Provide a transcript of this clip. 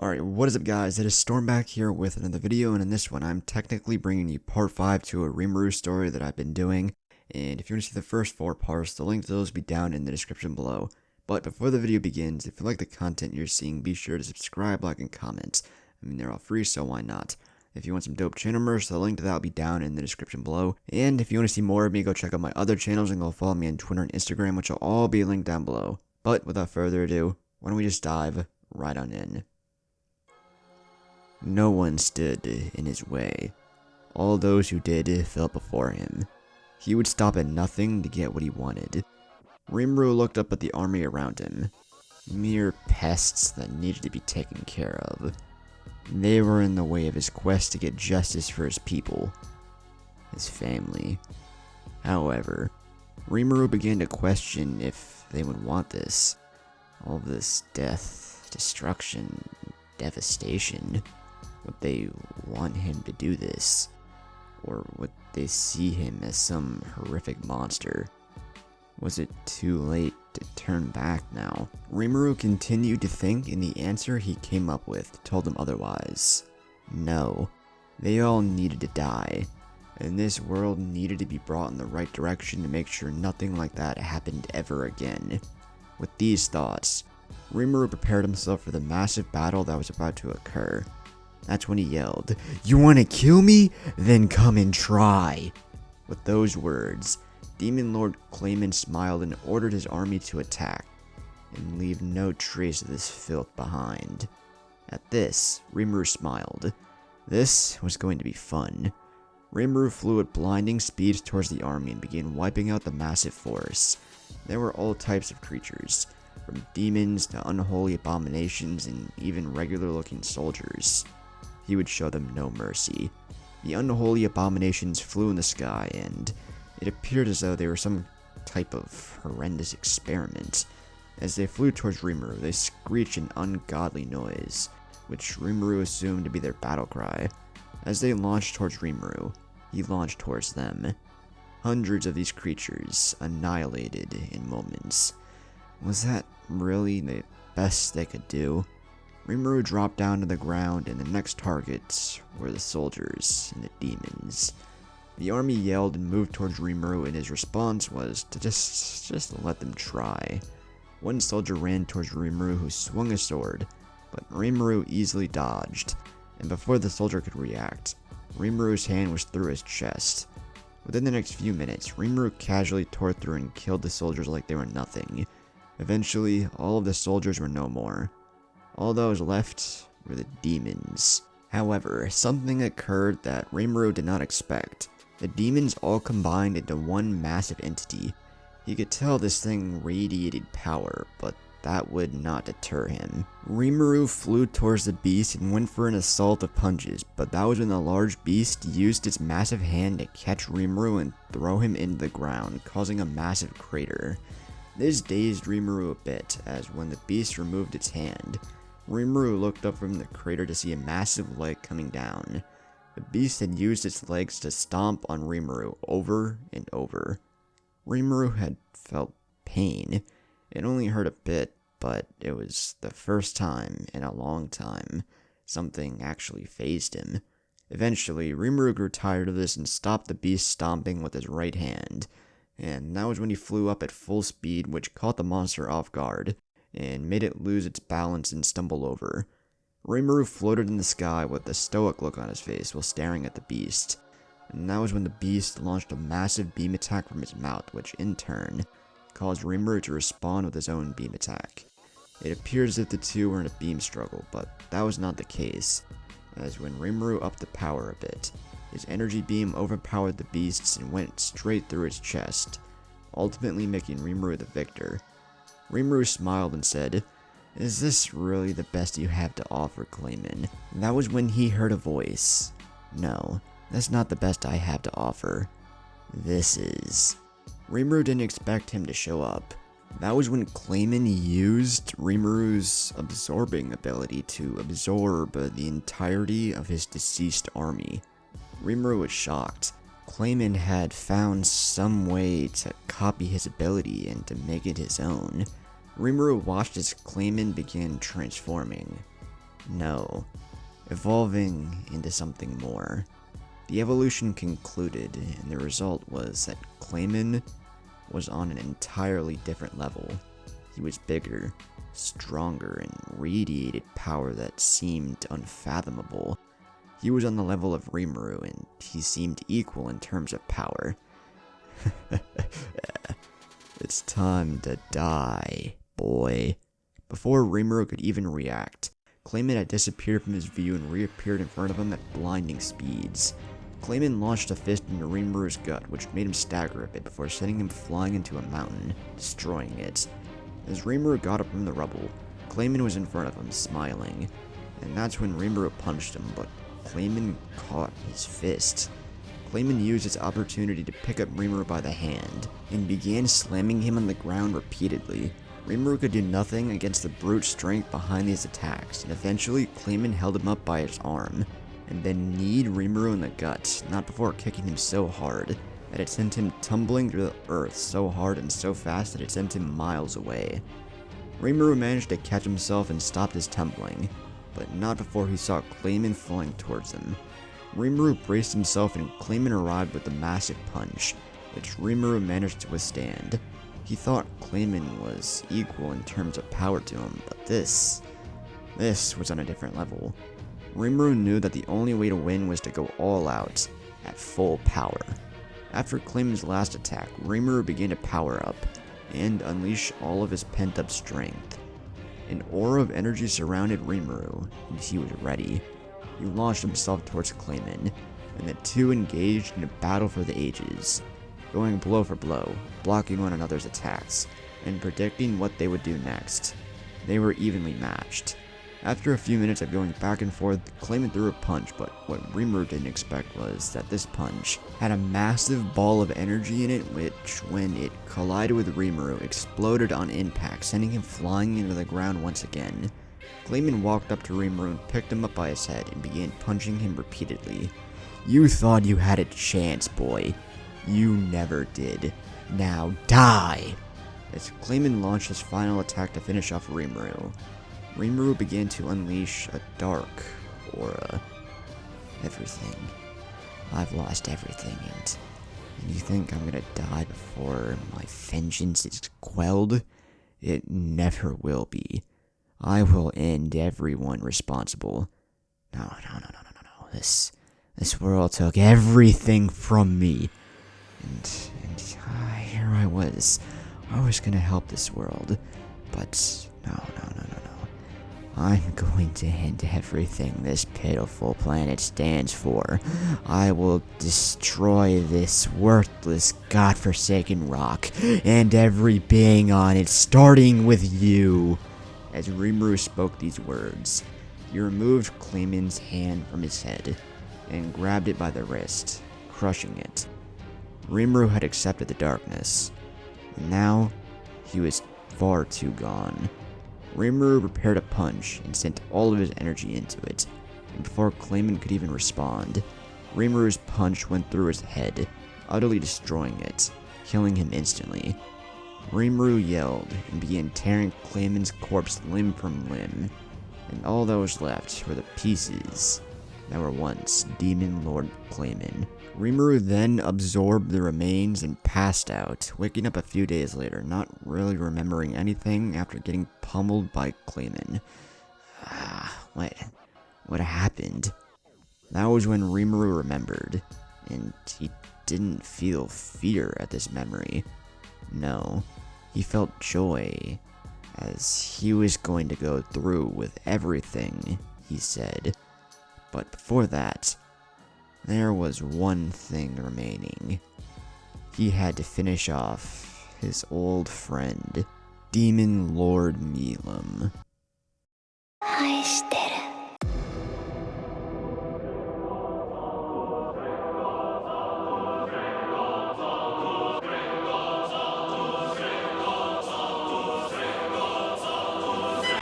Alright, what is up guys, it is Storm back here with another video, and in this one I'm technically bringing you part 5 to a Rimuru story that I've been doing, and if you want to see the first 4 parts, the link to those will be down in the description below. But before the video begins, if you like the content you're seeing, be sure to subscribe, like, and comment. I mean, they're all free, so why not? If you want some dope channel merch, the link to that will be down in the description below. And if you want to see more of me, go check out my other channels and go follow me on Twitter and Instagram, which will all be linked down below. But without further ado, why don't we just dive right on in. No one stood in his way. All those who did fell before him. He would stop at nothing to get what he wanted. Rimuru looked up at the army around him. Mere pests that needed to be taken care of. They were in the way of his quest to get justice for his people. His family. However, Rimuru began to question if they would want this. All this death, destruction, devastation. Would they want him to do this? Or would they see him as some horrific monster? Was it too late to turn back now? Rimuru continued to think, and the answer he came up with told him otherwise. No. They all needed to die. And this world needed to be brought in the right direction to make sure nothing like that happened ever again. With these thoughts, Rimuru prepared himself for the massive battle that was about to occur. That's when he yelled, "You wanna kill me? Then come and try!" With those words, Demon Lord Clayman smiled and ordered his army to attack, and leave no trace of this filth behind. At this, Rimuru smiled. This was going to be fun. Rimuru flew at blinding speed towards the army and began wiping out the massive force. There were all types of creatures, from demons to unholy abominations and even regular looking soldiers. He would show them no mercy. The unholy abominations flew in the sky, and it appeared as though they were some type of horrendous experiment. As they flew towards Rimuru, they screeched an ungodly noise, which Rimuru assumed to be their battle cry. As they launched towards Rimuru, he launched towards them. Hundreds of these creatures annihilated in moments. Was that really the best they could do? Rimuru dropped down to the ground, and the next targets were the soldiers and the demons. The army yelled and moved towards Rimuru, and his response was to just let them try. One soldier ran towards Rimuru, who swung a sword, but Rimuru easily dodged, and before the soldier could react, Rimuru's hand was through his chest. Within the next few minutes, Rimuru casually tore through and killed the soldiers like they were nothing. Eventually, all of the soldiers were no more. All that was left were the demons. However, something occurred that Rimuru did not expect. The demons all combined into one massive entity. He could tell this thing radiated power, but that would not deter him. Rimuru flew towards the beast and went for an assault of punches, but that was when the large beast used its massive hand to catch Rimuru and throw him into the ground, causing a massive crater. This dazed Rimuru a bit, as when the beast removed its hand, Rimuru looked up from the crater to see a massive leg coming down. The beast had used its legs to stomp on Rimuru over and over. Rimuru had felt pain. It only hurt a bit, but it was the first time in a long time something actually fazed him. Eventually, Rimuru grew tired of this and stopped the beast stomping with his right hand. And that was when he flew up at full speed, which caught the monster off guard and made it lose its balance and stumble over. Rimuru floated in the sky with a stoic look on his face while staring at the beast. And that was when the beast launched a massive beam attack from his mouth, which in turn caused Rimuru to respond with his own beam attack. It appeared as if the two were in a beam struggle, but that was not the case, as when Rimuru upped the power a bit, his energy beam overpowered the beast's and went straight through its chest, ultimately making Rimuru the victor. Rimuru smiled and said, "Is this really the best you have to offer, Clayman?" That was when he heard a voice. "No, that's not the best I have to offer. This is." Rimuru didn't expect him to show up. That was when Clayman used Rimuru's absorbing ability to absorb the entirety of his deceased army. Rimuru was shocked. Clayman had found some way to copy his ability and to make it his own. Rimuru watched as Clayman began transforming. No, evolving into something more. The evolution concluded, and the result was that Clayman was on an entirely different level. He was bigger, stronger, and radiated power that seemed unfathomable. He was on the level of Rimuru, and he seemed equal in terms of power. It's time to die, boy. Before Rimuru could even react, Clayman had disappeared from his view and reappeared in front of him at blinding speeds. Clayman launched a fist into Rimuru's gut, which made him stagger a bit before sending him flying into a mountain, destroying it. As Rimuru got up from the rubble, Clayman was in front of him, smiling. And that's when Rimuru punched him, but Clayman caught his fist. Clayman used his opportunity to pick up Rimuru by the hand, and began slamming him on the ground repeatedly. Rimuru could do nothing against the brute strength behind these attacks, and eventually Clayman held him up by his arm, and then kneed Rimuru in the gut, not before kicking him so hard that it sent him tumbling through the earth so hard and so fast that it sent him miles away. Rimuru managed to catch himself and stopped his tumbling, but not before he saw Clayman flying towards him. Rimuru braced himself and Clayman arrived with a massive punch, which Rimuru managed to withstand. He thought Clayman was equal in terms of power to him, but this was on a different level. Rimuru knew that the only way to win was to go all out, at full power. After Clayman's last attack, Rimuru began to power up, and unleash all of his pent-up strength. An aura of energy surrounded Rimuru, and he was ready. He launched himself towards Clayman, and the two engaged in a battle for the ages, going blow for blow, blocking one another's attacks, and predicting what they would do next. They were evenly matched. After a few minutes of going back and forth, Clayman threw a punch, but what Rimuru didn't expect was that this punch had a massive ball of energy in it, which, when it collided with Rimuru, exploded on impact, sending him flying into the ground once again. Clayman walked up to Rimuru and picked him up by his head and began punching him repeatedly. "You thought you had a chance, boy. You never did. Now die!" As Clayman launched his final attack to finish off Rimuru, Rimuru began to unleash a dark aura. "Everything. I've lost everything, and you think I'm gonna die before my vengeance is quelled? It never will be. I will end everyone responsible. No. This world took everything from me. And here I was gonna help this world. But no. I'm going to end everything this pitiful planet stands for. I will destroy this worthless, godforsaken rock, and every being on it, starting with you." As Rimuru spoke these words, he removed Clayman's hand from his head, and grabbed it by the wrist, crushing it. Rimuru had accepted the darkness, and now he was far too gone. Rimuru prepared a punch and sent all of his energy into it, and before Clayman could even respond, Rimuru's punch went through his head, utterly destroying it, killing him instantly. Rimuru yelled and began tearing Clayman's corpse limb from limb, and all that was left were the pieces that were once Demon Lord Clayman. Rimuru then absorbed the remains and passed out, waking up a few days later, not really remembering anything after getting pummeled by Clayman. What happened? That was when Rimuru remembered, and he didn't feel fear at this memory. No, he felt joy, as he was going to go through with everything he said. But before that, there was one thing remaining. He had to finish off his old friend, Demon Lord Milam.